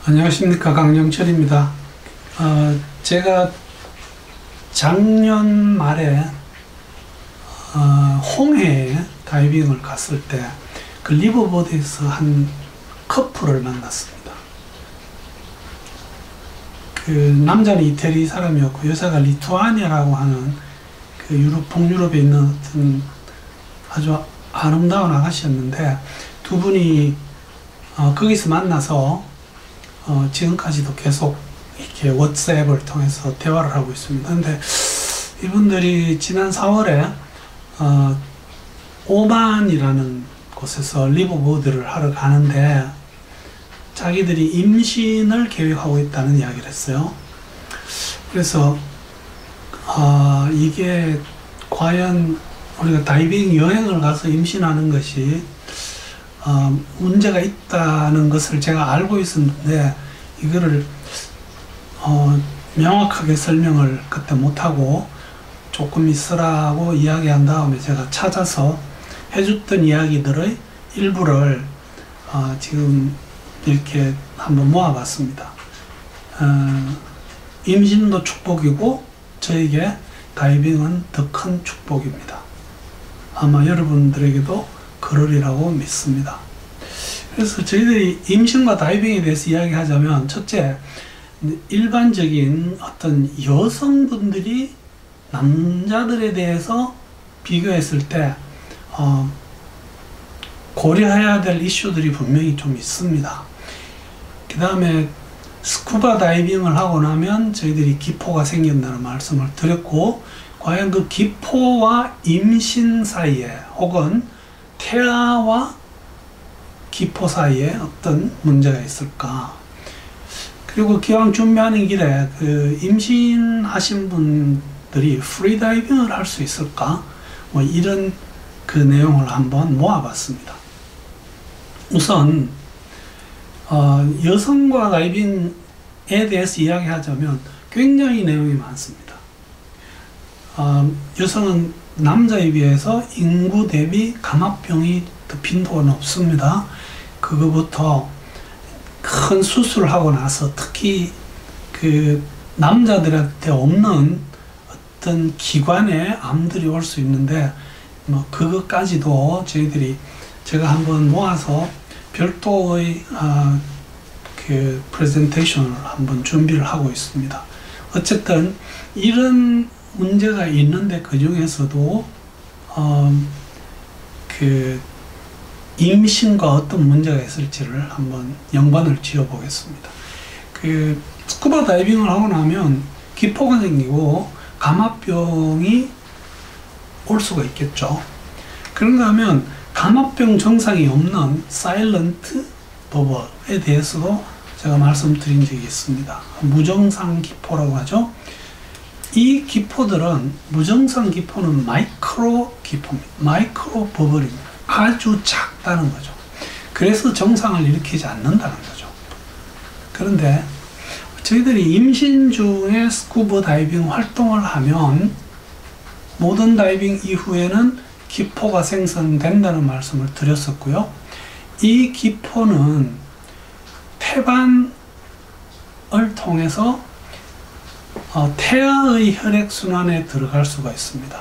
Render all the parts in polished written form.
안녕하십니까, 강영철입니다. 제가 작년 말에 홍해에 다이빙을 갔을 때 그 리버보드에서 한 커플을 만났습니다. 그 남자는 이태리 사람이었고 여자가 리투아니아라고 하는 그 북유럽에 있는 어떤 아주 아름다운 아가씨였는데, 두 분이 거기서 만나서 지금까지도 계속 이렇게 왓츠앱을 통해서 대화를 하고 있습니다. 근데 이분들이 지난 4월에 오만이라는 곳에서 리버보드를 하러 가는데 자기들이 임신을 계획하고 있다는 이야기를 했어요. 그래서 이게 과연 우리가 다이빙 여행을 가서 임신하는 것이 문제가 있다는 것을 제가 알고 있었는데, 이거를 명확하게 설명을 그때 못하고 조금 있으라고 이야기한 다음에 제가 찾아서 해줬던 이야기들의 일부를 지금 이렇게 한번 모아봤습니다. 임신도 축복이고 저에게 다이빙은 더 큰 축복입니다. 아마 여러분들에게도 그러리라고 믿습니다. 그래서 저희들이 임신과 다이빙에 대해서 이야기하자면, 첫째, 일반적인 어떤 여성분들이 남자들에 대해서 비교했을 때 고려해야 될 이슈들이 분명히 좀 있습니다. 그 다음에 스쿠버 다이빙을 하고 나면 저희들이 기포가 생긴다는 말씀을 드렸고, 과연 그 기포와 임신 사이에 혹은 태아와 기포 사이에 어떤 문제가 있을까? 그리고 기왕 준비하는 길에 그 임신하신 분들이 프리다이빙을 할 수 있을까? 뭐 이런 그 내용을 한번 모아봤습니다. 우선 여성과 다이빙에 대해서 이야기하자면 굉장히 내용이 많습니다. 여성은 남자에 비해서 인구 대비 감압병이 더 빈도가 높습니다. 그거부터 큰 수술을 하고 나서 특히 그 남자들한테 없는 어떤 기관에 암들이 올 수 있는데, 뭐 그것까지도 제가 한번 모아서 별도의 그 프레젠테이션을 한번 준비를 하고 있습니다. 어쨌든 이런 문제가 있는데 그 중에서도 그 임신과 어떤 문제가 있을지를 한번 연관을 지어 보겠습니다. 그 스쿠버 다이빙을 하고 나면 기포가 생기고 감압병이 올 수가 있겠죠. 그런가 하면 감압병 증상이 없는 사일런트 버블에 대해서도 제가 말씀드린 적이 있습니다. 무증상 기포라고 하죠. 이 기포들은, 무증상 기포는 마이크로 기포입니다. 마이크로 버블입니다. 아주 작다는 거죠. 그래서 증상을 일으키지 않는다는 거죠. 그런데 저희들이 임신 중에 스쿠버 다이빙 활동을 하면 모든 다이빙 이후에는 기포가 생성된다는 말씀을 드렸었고요. 이 기포는 태반을 통해서 태아의 혈액순환에 들어갈 수가 있습니다.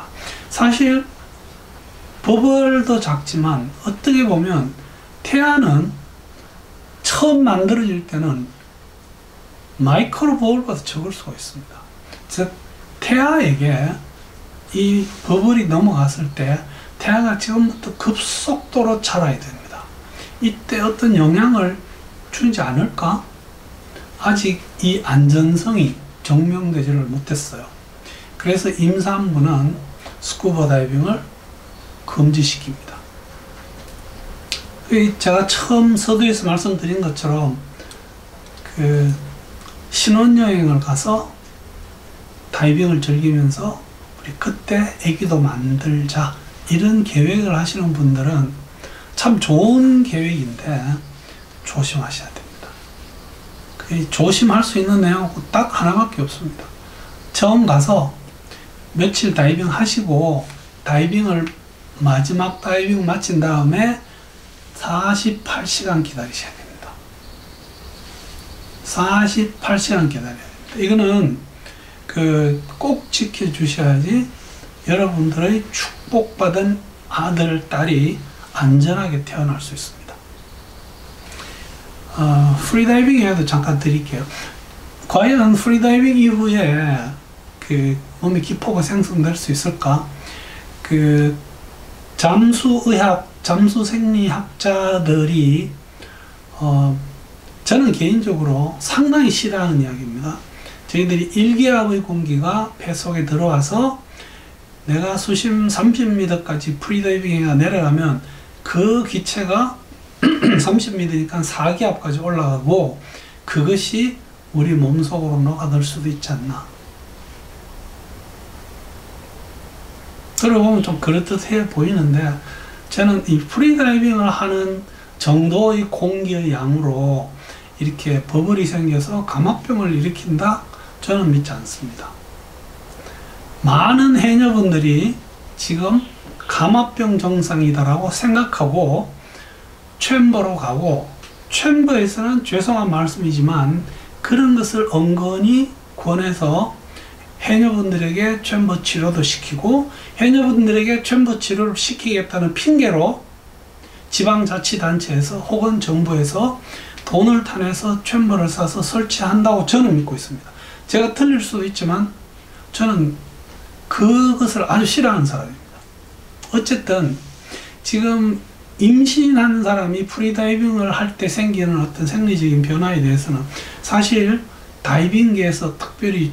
사실 버블도 작지만 어떻게 보면 태아는 처음 만들어질 때는 마이크로 버블보다 적을 수가 있습니다. 즉 태아에게 이 버블이 넘어갔을 때 태아가 지금부터 급속도로 자라야 됩니다. 이때 어떤 영향을 주지 않을까? 아직 이 안전성이 증명되지를 못했어요. 그래서 임산부는 스쿠버 다이빙을 금지시킵니다. 제가 처음 서두에서 말씀드린 것처럼 그 신혼여행을 가서 다이빙을 즐기면서 우리 그때 아기도 만들자, 이런 계획을 하시는 분들은 참 좋은 계획인데 조심하셔야 됩니다. 조심할 수 있는 내용은 딱 하나밖에 없습니다. 처음 가서 며칠 다이빙 하시고 다이빙을 마지막 다이빙 마친 다음에 48시간 기다리셔야 됩니다. 48시간 기다려야 됩니다. 이거는 꼭 지켜주셔야지 여러분들의 축복받은 아들, 딸이 안전하게 태어날 수 있습니다. 프리다이빙에도 잠깐 드릴게요. 과연 프리다이빙 이후에 몸의 기포가 생성될 수 있을까? 잠수 생리학자들이 저는 개인적으로 상당히 싫어하는 이야기입니다. 저희들이 1기압의 공기가 폐 속에 들어와서 내가 수심 30m까지 프리다이빙에 내려가면 그 기체가 30m니까 4기압까지 올라가고 그것이 우리 몸속으로 녹아들 수도 있지 않나. 들어보면 좀 그렇듯해 보이는데 저는 이 프리다이빙을 하는 정도의 공기의 양으로 이렇게 버블이 생겨서 감압병을 일으킨다? 저는 믿지 않습니다. 많은 해녀분들이 지금 감압병 증상이다라고 생각하고 챔버로 가고, 챔버에서는 죄송한 말씀이지만 그런 것을 은근히 권해서 해녀분들에게 챔버 치료도 시키고, 해녀분들에게 챔버 치료를 시키겠다는 핑계로 지방자치단체에서 혹은 정부에서 돈을 타내서 챔버를 사서 설치한다고 저는 믿고 있습니다. 제가 틀릴 수도 있지만 저는 그것을 아주 싫어하는 사람입니다. 어쨌든 지금 임신한 사람이 프리다이빙을 할 때 생기는 어떤 생리적인 변화에 대해서는 사실 다이빙계에서 특별히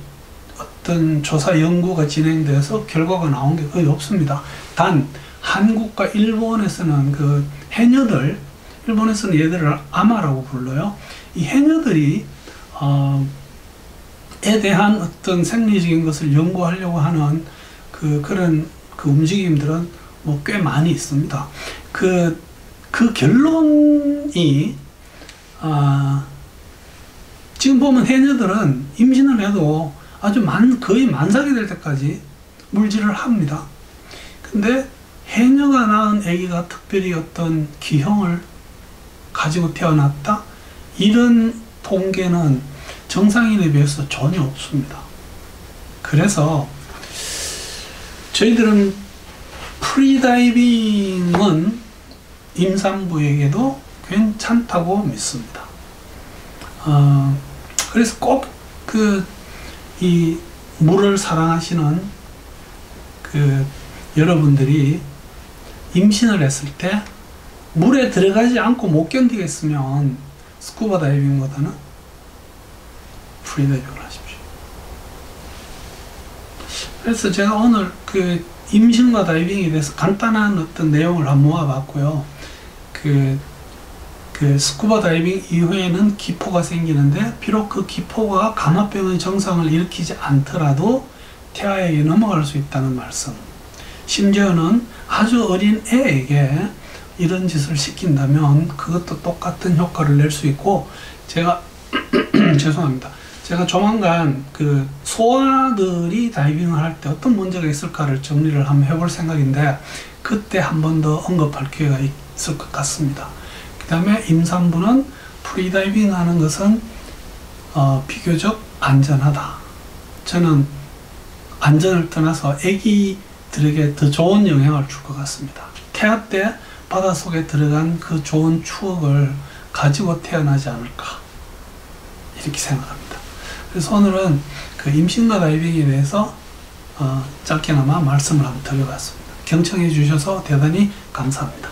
어떤 조사 연구가 진행돼서 결과가 나온 게 거의 없습니다. 단 한국과 일본에서는 그 해녀들, 일본에서는 얘들을 아마라고 불러요. 이 해녀들이 에 대한 어떤 생리적인 것을 연구하려고 하는 그런 움직임들은 뭐 꽤 많이 있습니다. 그 결론이 지금 보면 해녀들은 임신을 해도 아주 거의 만삭이 될 때까지 물질을 합니다. 근데 해녀가 낳은 아기가 특별히 어떤 기형을 가지고 태어났다? 이런 통계는 정상인에 비해서 전혀 없습니다. 그래서 저희들은 프리다이빙은 임산부에게도 괜찮다고 믿습니다. 그래서 꼭 이 물을 사랑하시는 여러분들이 임신을 했을 때 물에 들어가지 않고 못 견디겠으면 스쿠버 다이빙보다는 프리다이빙을 하십시오. 그래서 제가 오늘 임신과 다이빙에 대해서 간단한 어떤 내용을 한번 모아봤고요. 스쿠버 다이빙 이후에는 기포가 생기는데 비록 그 기포가 감압병의 증상을 일으키지 않더라도 태아에게 넘어갈 수 있다는 말씀. 심지어는 아주 어린 애에게 이런 짓을 시킨다면 그것도 똑같은 효과를 낼 수 있고, 제가 죄송합니다. 제가 조만간 소아들이 다이빙을 할 때 어떤 문제가 있을까를 정리를 한번 해볼 생각인데 그때 한 번 더 언급할 기회가 있을 것 같습니다. 그 다음에 임산부는 프리다이빙 하는 것은 비교적 안전하다. 저는 안전을 떠나서 아기들에게 더 좋은 영향을 줄 것 같습니다. 태아 때 바닷속에 들어간 그 좋은 추억을 가지고 태어나지 않을까 이렇게 생각합니다. 그래서 오늘은 임신과 다이빙에 대해서 짧게나마 말씀을 한번 드려봤습니다. 경청해 주셔서 대단히 감사합니다.